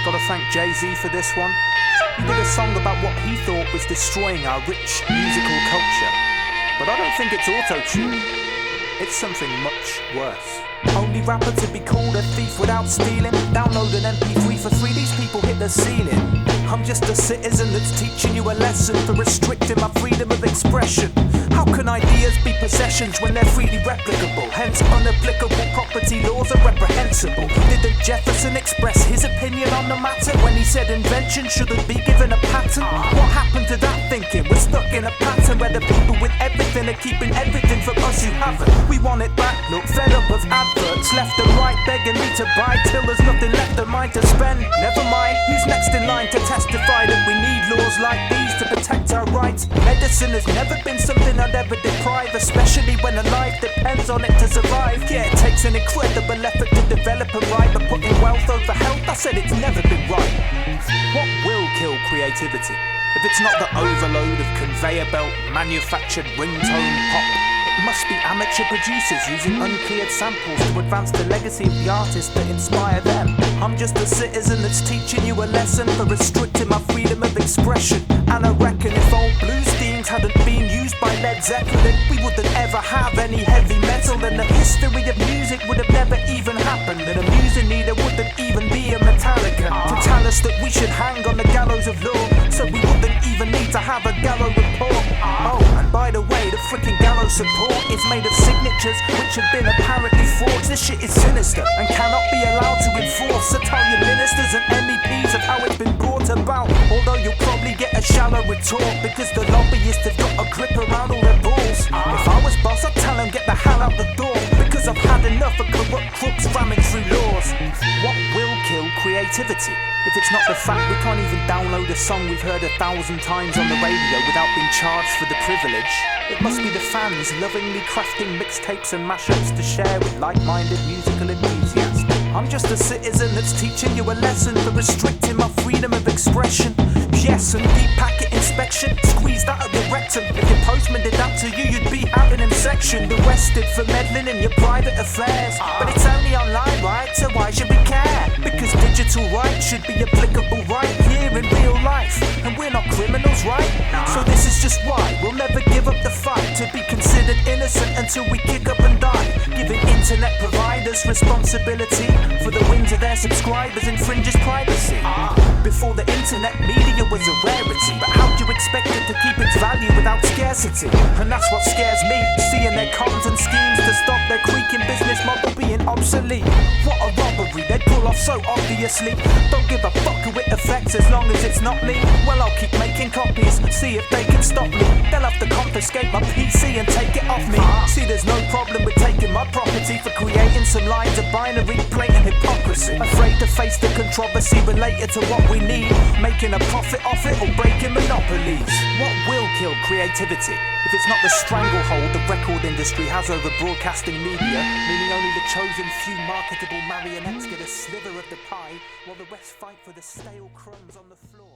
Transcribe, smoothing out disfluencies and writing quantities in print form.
Gotta thank Jay-Z for this one. He did a song about what he thought was destroying our rich musical culture. But I don't think it's auto-tune. It's something much worse. Only rapper to be called a thief without stealing. Download an MP3 for free, these people hit the ceiling. I'm just a citizen that's teaching you a lesson for restricting my freedom of expression. How can ideas be possessions when they're freely replicable? Hence unapplicable property laws are reprehensible. Didn't Jefferson express his opinion on the matter when he said invention shouldn't be given a patent? What happened to that thinking? We're stuck in a pattern where the people with everything are keeping everything from us who haven't. We want it back, look, fed up of adverts left and right begging me to buy till there's nothing left of mine to spend. Never mind, who's next in line to testify that we need laws like these to protect our rights? Medicine has never been something I'd ever deprive, especially when a life depends on it to survive. Yeah, it takes an incredible effort to develop a right, but putting wealth over health, I said it's never been right. What will kill creativity? If it's not the overload of conveyor belt manufactured ringtone pop, it must be amateur producers using uncleared samples to advance the legacy of the artists that inspire them. I'm just a citizen that's teaching you a lesson for restricting my freedom of expression. And I reckon if old blues themes hadn't been used by Led Zeppelin, we wouldn't ever have any heavy metal, and the history of music would have never even happened, and a music leader wouldn't even be a Metallica to tell us that we should hang on the gallows of law, so we wouldn't even need to have a gallow report. Oh, and by the way, the freaking gallows support is made of signatures which have been apparently forged. This shit is sinister and cannot be allowed to enforce. So tell your ministers and MEPs of how it's been brought about, although you'll probably get a shallow retort because the lobbyists have got a grip around all their balls. If I was boss, I'd tell them get the hell out the door, because I've had enough of corrupt crooks ramming through laws. What will kill creativity? If it's not the fact we can't even download a song we've heard 1,000 times on the radio without being charged for the privilege, it must be the fans lovingly crafting mixtapes and mashups to share with like-minded musical enthusiasts. I'm just a citizen that's teaching you a lesson for restricting my freedom of expression. Yes, and deep packet inspection, squeeze that up your rectum. If your postman did that to you, you'd be having him sectioned, arrested for meddling in your private affairs. But it's only online, right? So why should we care? Because digital rights should be applicable right here in real life, and we're not criminals, right? So this is just why we'll never give up the fight to be considered innocent until we kick up and die. Giving internet providers responsibility for the wins of their subscribers infringes privacy. Before the internet, media was a rarity, but how do you expect it to keep its value without scarcity? And that's what scares me, seeing their cons and schemes to stop their creaking business model being obsolete. What a robbery they pull off so obviously. Don't give a fuck who it affects as long as it's not me. Well, I'll keep making copies, see if they can stop me. They'll have to confiscate my PC and take it off me. See, there's no problem with taking my property for creating some lines of binary blatant hypocrisy. Afraid to face the controversy related to what we need, making a profit off it or breaking monopolies. What will kill creativity? If it's not the stranglehold the record industry has over broadcasting media, meaning only the chosen few marketable marionettes get a slither of the pie, while the rest fight for the stale crumbs on the floor.